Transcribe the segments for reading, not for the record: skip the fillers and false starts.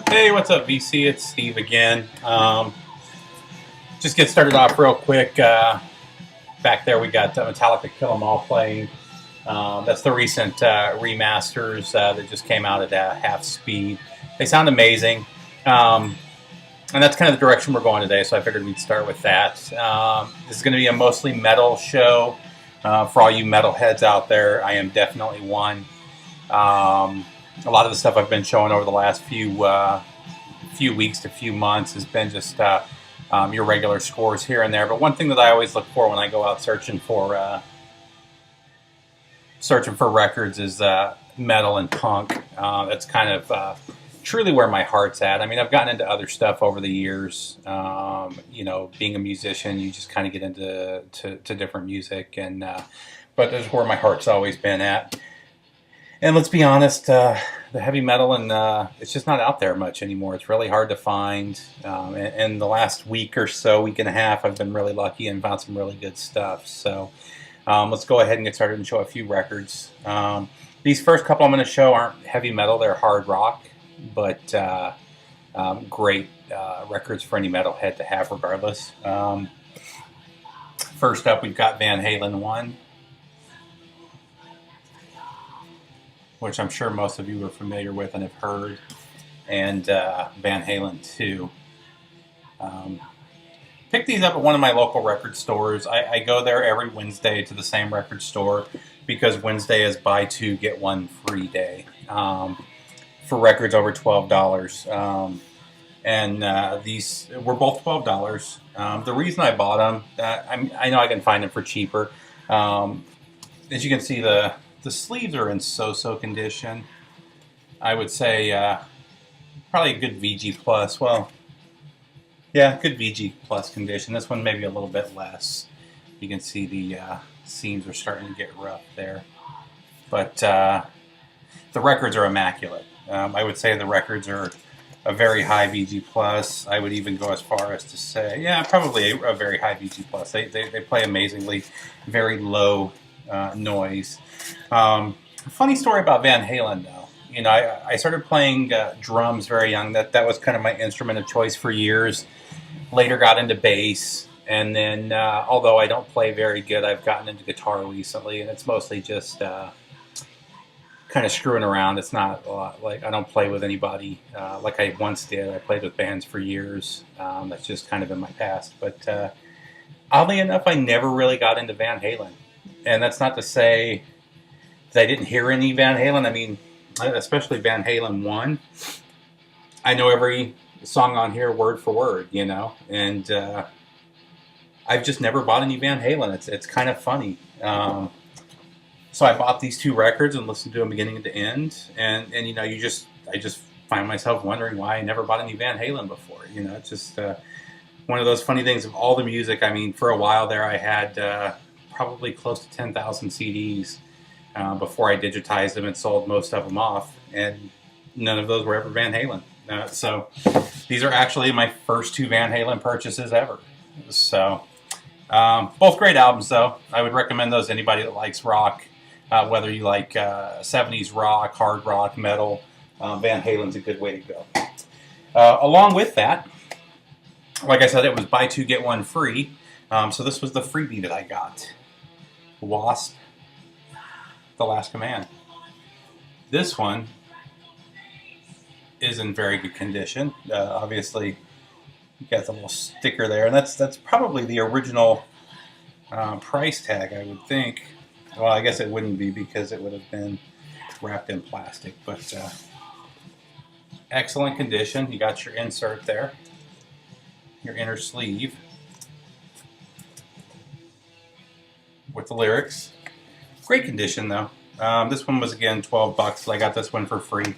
Hey, what's up, VC? It's Steve again. Just get started off real quick. Back there, we got Metallica Kill 'Em All playing. That's the recent remasters that just came out at half speed. They sound amazing. And that's kind of the direction we're going today, so I figured we'd start with that. This is going to be a mostly metal show. For all you metal heads out there, I am definitely one. A lot of the stuff I've been showing over the last few weeks to few months has been just your regular scores here and there. But one thing that I always look for when I go out searching for records is metal and punk. That's kind of truly where my heart's at. I mean, I've gotten into other stuff over the years. Being a musician, you just kind of get into different music, and but that's where my heart's always been at. And let's be honest, the heavy metal and it's just not out there much anymore. It's really hard to find. And the last week or so, week and a half, I've been really lucky and found some really good stuff. So let's go ahead and get started and show a few records. These first couple I'm going to show aren't heavy metal; they're hard rock, but great records for any metalhead to have, regardless. First up, we've got Van Halen 1. Which I'm sure most of you are familiar with and have heard, and Van Halen 2. Picked these up at one of my local record stores. I go there every Wednesday to the same record store because Wednesday is buy two, get one free day for records over $12. These were both $12. The reason I bought them, I know I can find them for cheaper. As you can see, the sleeves are in so-so condition. I would say probably a good VG plus. Well, yeah, good VG plus condition. This one maybe a little bit less. You can see the seams are starting to get rough there. But the records are immaculate. I would say the records are a very high VG plus. I would even go as far as to say, yeah, probably a very high VG plus. They play amazingly, very low noise. Funny story about Van Halen, though. You know, I started playing drums very young. That was kind of my instrument of choice for years. Later got into bass, and then although I don't play very good, I've gotten into guitar recently, and it's mostly just kind of screwing around. It's not a lot, like I don't play with anybody like I once did. I played with bands for years. That's just kind of in my past. But oddly enough, I never really got into Van Halen. And that's not to say that I didn't hear any Van Halen. I mean, especially Van Halen 1. I know every song on here word for word, you know. And I've just never bought any Van Halen. It's kind of funny. So I bought these two records and listened to them beginning to end. And you know, I just find myself wondering why I never bought any Van Halen before. You know, it's just one of those funny things of all the music. I mean, for a while there, I had probably close to 10,000 CDs before I digitized them and sold most of them off, and none of those were ever Van Halen. So these are actually my first two Van Halen purchases ever. So both great albums, though. I would recommend those to anybody that likes rock, whether you like 70s rock, hard rock, metal. Van Halen's a good way to go. Along with that, like I said, it was buy two, get one free. So this was the freebie that I got. Wasp, The Last Command. This one is in very good condition. Obviously, you got the little sticker there, and that's probably the original price tag, I would think. Well, I guess it wouldn't be because it would have been wrapped in plastic, but excellent condition. You got your insert there, your inner sleeve with the lyrics. Great condition, though. This one was, again, $12, so I got this one for free.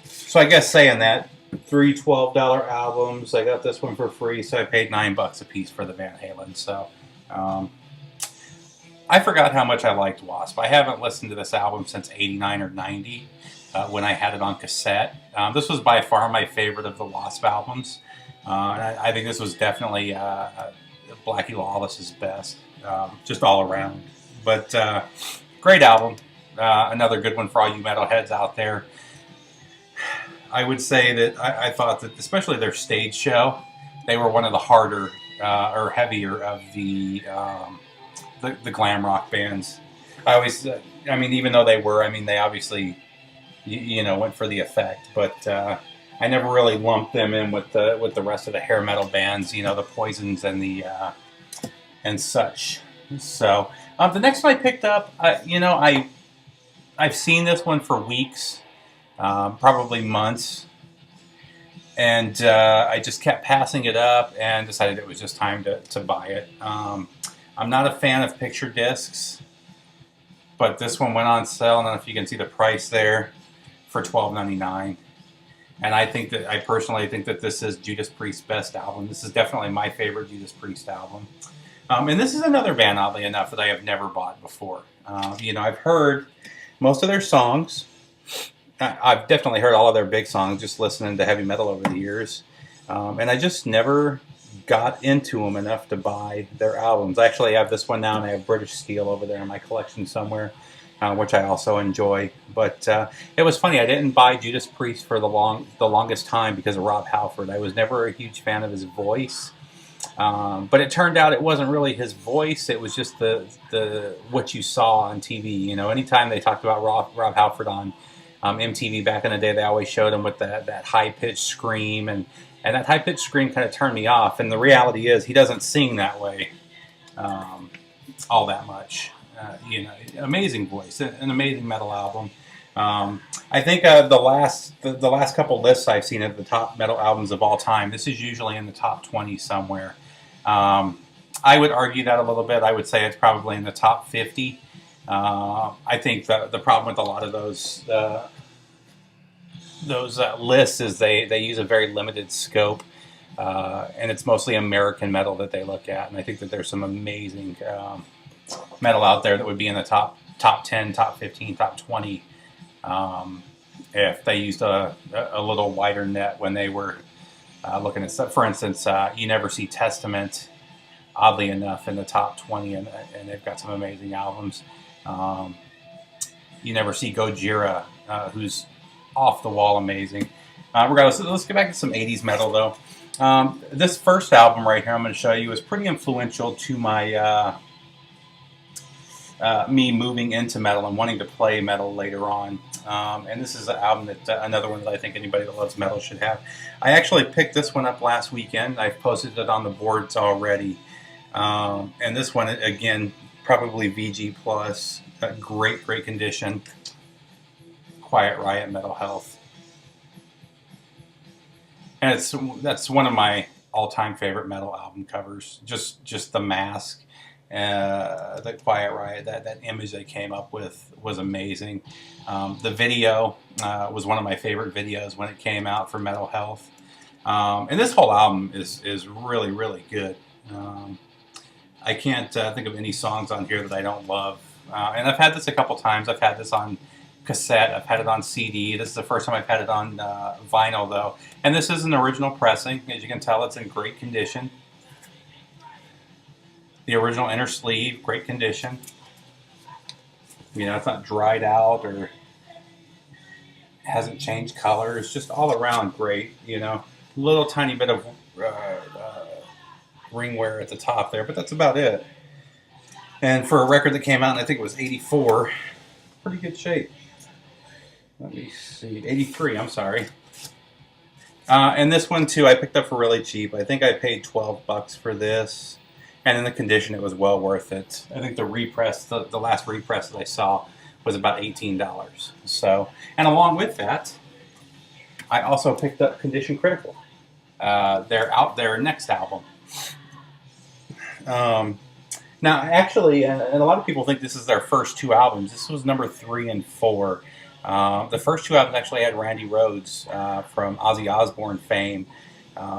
So I guess saying that, three $12 albums, I got this one for free, so I paid $9 a piece for the Van Halen. So I forgot how much I liked Wasp. I haven't listened to this album since 89 or 90 when I had it on cassette. This was by far my favorite of the Wasp albums. And I think this was definitely Blackie Lawless's best. Just all around. But great album. Another good one for all you metalheads out there. I would say that I thought that, especially their stage show, they were one of the harder or heavier of the glam rock bands. I always, I mean, even though they were, I mean, they obviously, went for the effect, but I never really lumped them in with the rest of the hair metal bands, the Poisons and the and such. So the next one I picked up, I've seen this one for weeks, probably months, and I just kept passing it up and decided it was just time to buy it. I'm not a fan of picture discs, but this one went on sale. I don't know if you can see the price there, for $12.99. And I personally think that this is Judas Priest's best album. This is definitely my favorite Judas Priest album. And this is another band, oddly enough, that I have never bought before. I've heard most of their songs. I've definitely heard all of their big songs just listening to heavy metal over the years. And I just never got into them enough to buy their albums. I actually have this one now, and I have British Steel over there in my collection somewhere, which I also enjoy. But it was funny. I didn't buy Judas Priest for the longest time because of Rob Halford. I was never a huge fan of his voice. But it turned out it wasn't really his voice. It was just the what you saw on TV. Anytime they talked about Rob Halford on MTV back in the day, they always showed him with that high-pitched scream. And that high-pitched scream kind of turned me off. And the reality is he doesn't sing that way all that much. Amazing voice, an amazing metal album. I think the last couple lists I've seen of the top metal albums of all time, this is usually in the top 20 somewhere. I would argue that a little bit. I would say it's probably in the top 50. I think the problem with a lot of those lists is they use a very limited scope, and it's mostly American metal that they look at. And I think that there's some amazing metal out there that would be in the top 10, top 15, top 20 if they used a little wider net when they were looking at stuff. For instance, you never see Testament, oddly enough, in the top 20, and they've got some amazing albums. You never see Gojira, who's off the wall amazing. Regardless, let's get back to some 80s metal, though. This first album right here I'm going to show you is pretty influential to my me moving into metal and wanting to play metal later on. And this is an album that another one that I think anybody that loves metal should have. I actually picked this one up last weekend. I've posted it on the boards already. And this one, again, probably VG+, great condition. Quiet Riot, Metal Health. And that's one of my all-time favorite metal album covers. Just the mask. The Quiet Riot, that image they came up with was amazing. The video was one of my favorite videos when it came out for Metal Health. And this whole album is really, really good. I can't think of any songs on here that I don't love. And I've had this a couple times. I've had this on cassette. I've had it on CD. This is the first time I've had it on vinyl, though. And this is an original pressing. As you can tell, it's in great condition. The original inner sleeve, great condition. It's not dried out or hasn't changed color. It's just all around great. Little tiny bit of ring wear at the top there, but that's about it. And for a record that came out, I think it was 84, pretty good shape. Let me see, 83, I'm sorry. And this one too, I picked up for really cheap. I think I paid $12 for this. And in the condition, it was well worth it. I think the repress, the last repress that I saw was about $18. So, and along with that, I also picked up Condition Critical. Their next album. Now, actually, and a lot of people think this is their first two albums. This was number 3 and 4. The first two albums actually had Randy Rhoads from Ozzy Osbourne fame.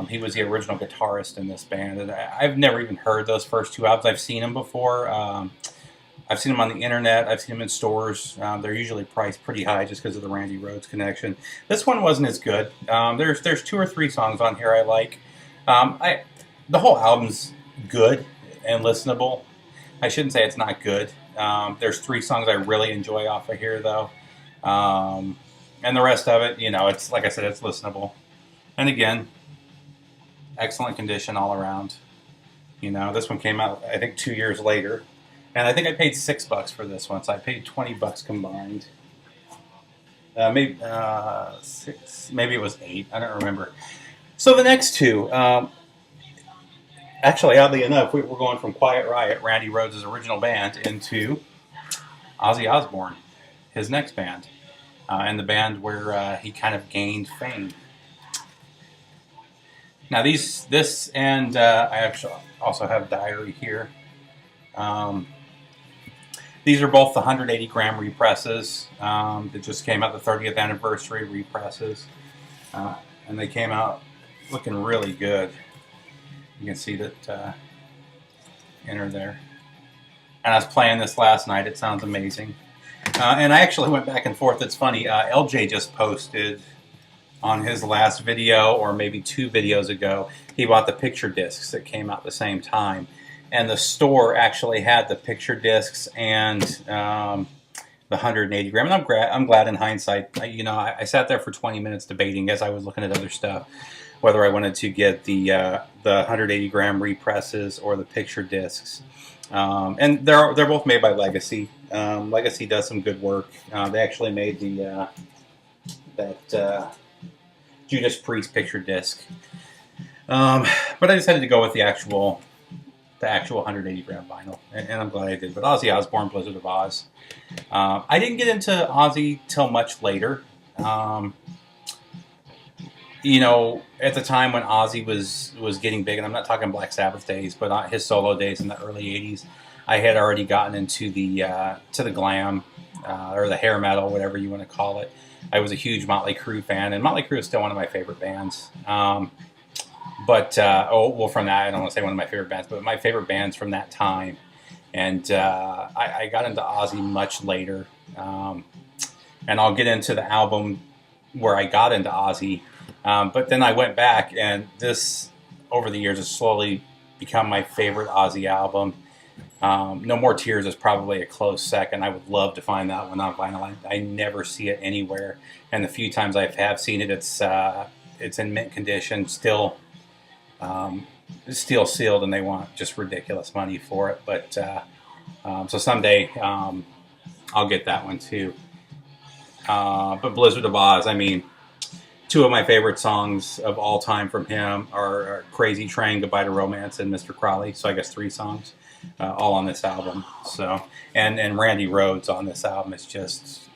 He was the original guitarist in this band, and I've never even heard those first two albums. I've seen them before. I've seen them on the internet. I've seen them in stores. They're usually priced pretty high just because of the Randy Rhoads connection. This one wasn't as good. There's 2 or 3 songs on here I like. The whole album's good and listenable. I shouldn't say it's not good. There's 3 songs I really enjoy off of here, though. And the rest of it, it's like I said, it's listenable. And again, excellent condition all around. This one came out, I think, 2 years later. And I think I paid $6 for this one, so I paid $20 combined. Maybe 6, maybe it was 8. I don't remember. So the next two, actually, oddly enough, we're going from Quiet Riot, Randy Rhoads' original band, into Ozzy Osbourne, his next band, and the band where he kind of gained fame. Now this and I actually also have Diary here. These are both the 180 gram represses that just came out, the 30th anniversary represses, and they came out looking really good. You can see that enter there. And I was playing this last night. It sounds amazing. And I actually went back and forth. It's funny. LJ just posted on his last video, or maybe 2 videos ago, he bought the picture discs that came out at the same time. And the store actually had the picture discs and the 180 gram. And I'm glad in hindsight. I sat there for 20 minutes debating as I was looking at other stuff, whether I wanted to get the 180 gram represses or the picture discs. And they're both made by Legacy. Legacy does some good work. They actually made that Judas Priest picture disc. But I decided to go with the actual 180 gram vinyl, and I'm glad I did. But Ozzy Osbourne, Blizzard of Oz. I didn't get into Ozzy till much later. At the time when Ozzy was getting big, and I'm not talking Black Sabbath days, but his solo days in the early '80s, I had already gotten into the glam or the hair metal, whatever you want to call it. I was a huge Motley Crue fan, and Motley Crue is still one of my favorite bands. From that, I don't want to say one of my favorite bands, but my favorite bands from that time. And I got into Ozzy much later. And I'll get into the album where I got into Ozzy. But then I went back, and this, over the years, has slowly become my favorite Ozzy album. No More Tears is probably a close second. I would love to find that one on vinyl. I never see it anywhere. And the few times I have seen it, it's in mint condition, still sealed, and they want just ridiculous money for it. But so someday I'll get that one too. But Blizzard of Oz, I mean, 2 of my favorite songs of all time from him are Crazy Train, Goodbye to Romance, and Mr. Crowley. So I guess 3 songs, all on this album. So and Randy Rhoads on this album is just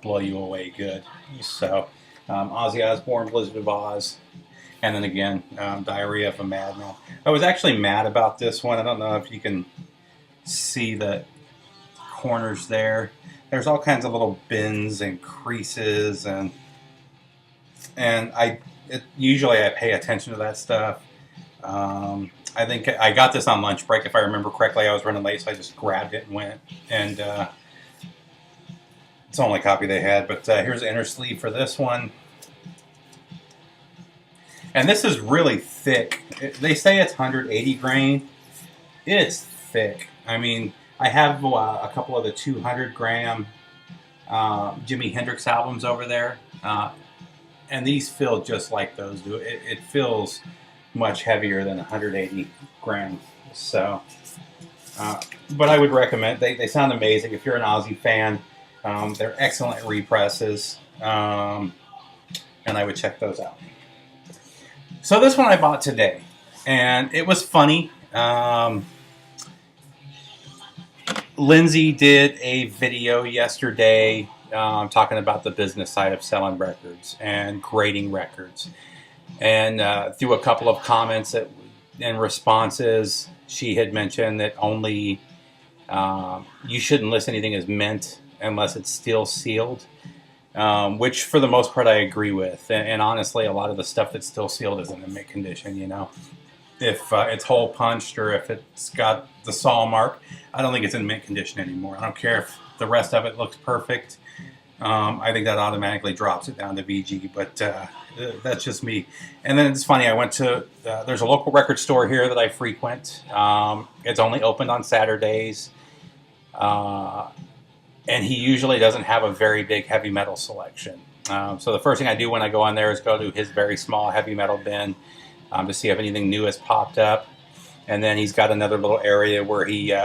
blow you away good. So Ozzy Osbourne, Blizzard of Oz. And then again, Diary of a Madman. I was actually mad about this one. I don't know if you can see the corners there. There's all kinds of little bends and creases, and usually I pay attention to that stuff. I think I got this on lunch break, if I remember correctly. I was running late, so I just grabbed it and went. And it's the only copy they had. But here's the inner sleeve for this one. And this is really thick. They say it's 180 grain. It's thick. I mean, I have a couple of the 200 gram Jimi Hendrix albums over there. And these feel just like those do. It feels much heavier than 180 gram. So, but I would recommend. They sound amazing. If you're an Ozzy fan, they're excellent represses. And I would check those out. So this one I bought today, and it was funny. Lindsay did a video yesterday talking about the business side of selling records and grading records. And through a couple of comments and responses, she had mentioned that only you shouldn't list anything as mint unless it's still sealed. Which for the most part I agree with, and honestly, a lot of the stuff that's still sealed isn't in mint condition. If it's hole punched or if it's got the saw mark, I don't think it's in mint condition anymore. I don't care if the rest of it looks perfect. I think that automatically drops it down to VG, but that's just me. And then it's funny, I went to there's a local record store here that I frequent. It's only opened on Saturdays. And he usually doesn't have a very big heavy metal selection. So the first thing I do when I go in there is go to his very small heavy metal bin to see if anything new has popped up. And then he's got another little area where he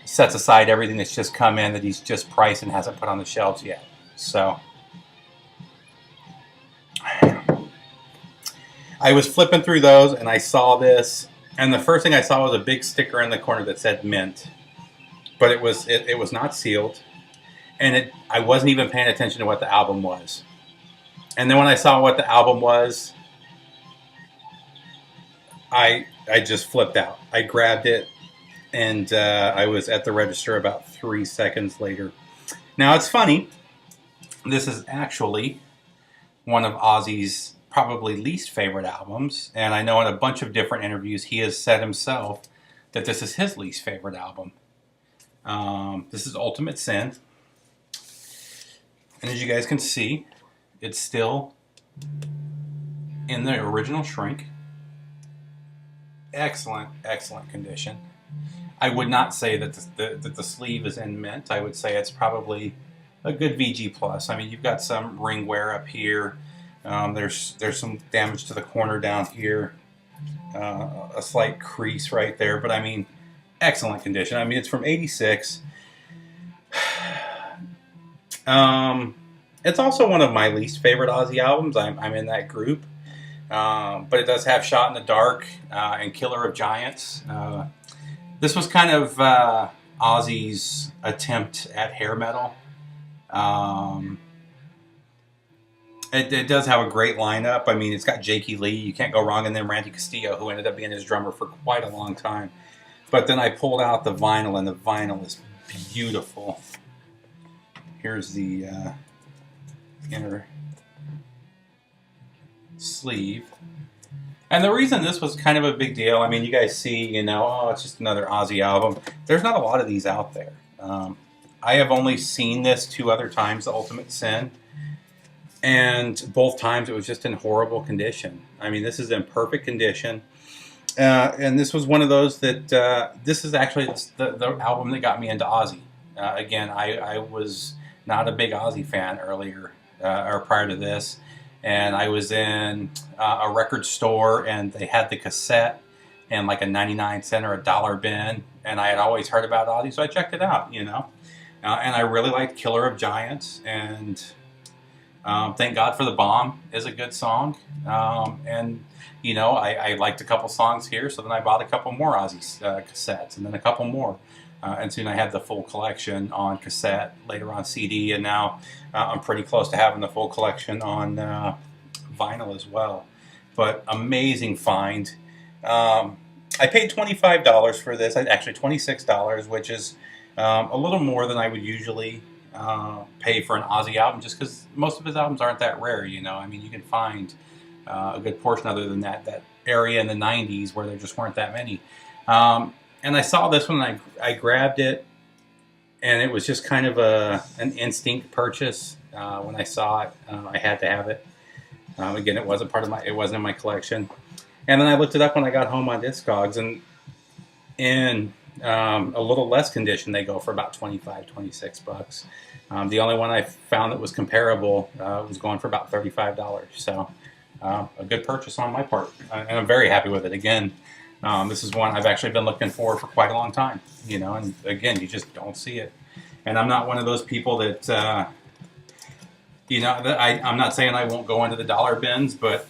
sets aside everything that's just come in that he's just priced and hasn't put on the shelves yet. So I was flipping through those and I saw this, and the first thing I saw was a big sticker in the corner that said mint, but it was not sealed, and I wasn't even paying attention to what the album was. And then when I saw what the album was, I just flipped out. I grabbed it, and I was at the register about 3 seconds later. Now, it's funny. This is actually one of Ozzy's probably least favorite albums, and I know in a bunch of different interviews he has said himself that this is his least favorite album. This is Ultimate Sin, and as you guys can see, it's still in the original shrink. Excellent, excellent condition. I would not say that the sleeve is in mint. I would say it's probably a good VG plus. I mean, you've got some ring wear up here. There's some damage to the corner down here. A slight crease right there. But I mean, excellent condition. I mean, it's from '86. It's also one of my least favorite Ozzy albums. I'm in that group. But it does have Shot in the Dark and Killer of Giants. This was kind of Ozzy's attempt at hair metal. It does have a great lineup. I mean, it's got Jakey Lee, you can't go wrong, and then Randy Castillo, who ended up being his drummer for quite a long time. But then I pulled out the vinyl, and the vinyl is beautiful. Here's the inner sleeve. And the reason this was kind of a big deal, I mean, you guys see, oh, it's just another Ozzy album. There's not a lot of these out there. I have only seen this 2 other times, The Ultimate Sin. And both times it was just in horrible condition. I mean, this is in perfect condition. And this was one of those that, this is actually the album that got me into Ozzy. Again, I was not a big Ozzy fan earlier, or prior to this. And I was in a record store, and they had the cassette in like a 99-cent or $1 bin. And I had always heard about Ozzy, so I checked it out, And I really liked Killer of Giants. And Thank God for the Bomb is a good song. And, I liked a couple songs here, so then I bought a couple more Ozzy cassettes, and then a couple more. And soon I had the full collection on cassette, later on CD, and now I'm pretty close to having the full collection on vinyl as well. But amazing find. I paid $25 for this, actually $26, which is a little more than I would usually pay for an Ozzy album, just because most of his albums aren't that rare, I mean, you can find a good portion other than that area in the 90s where there just weren't that many. And I saw this one, and I grabbed it, and it was just kind of an instinct purchase. When I saw it, I had to have it. Again, it wasn't in my collection. And then I looked it up when I got home on Discogs, and in a little less condition, they go for about $25, $26. The only one I found that was comparable was going for about $35. So a good purchase on my part, and I'm very happy with it. Again, this is one I've actually been looking for quite a long time, and again, you just don't see it. And I'm not one of those people that, I'm not saying I won't go into the dollar bins, but,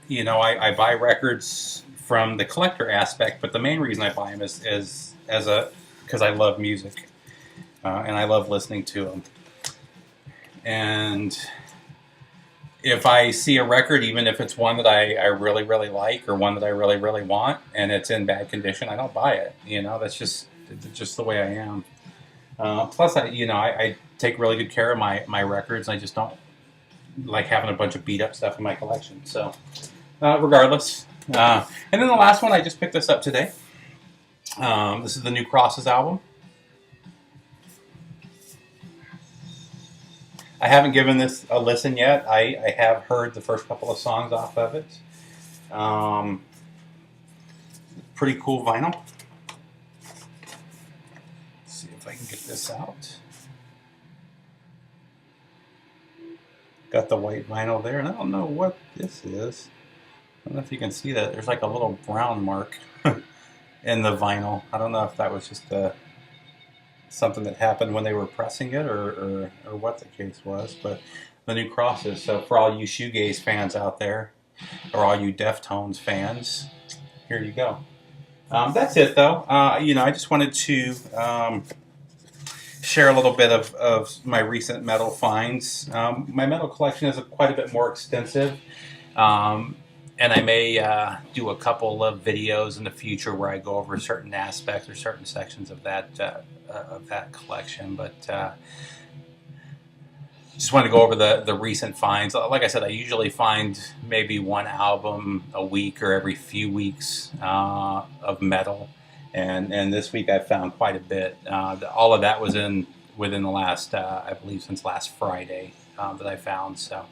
I buy records from the collector aspect, but the main reason I buy them is because I love music, and I love listening to them. And if I see a record, even if it's one that I really, really like, or one that I really, really want, and it's in bad condition, I don't buy it. That's just the way I am. Plus, I take really good care of my records. I just don't like having a bunch of beat up stuff in my collection. So, regardless. And then the last one, I just picked this up today. This is the new Crosses album. I haven't given this a listen yet. I have heard the first couple of songs off of it. Pretty cool vinyl. Let's see if I can get this out. Got the white vinyl there, and I don't know what this is. I don't know if you can see that. There's like a little brown mark in the vinyl. I don't know if that was just something that happened when they were pressing it, or what the case was. But the new crosses. So for all you shoegaze fans out there, or all you Deftones fans, here you go. That's it, though. I just wanted to share a little bit of my recent metal finds. My metal collection is quite a bit more extensive, and I may do a couple of videos in the future where I go over certain aspects or certain sections of that collection. But just wanted to go over the recent finds. Like I said, I usually find maybe one album a week or every few weeks of metal. And this week I found quite a bit. All of that was within the last, I believe, since last Friday that I found. So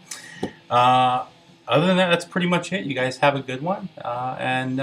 other than that, that's pretty much it. You guys have a good one. And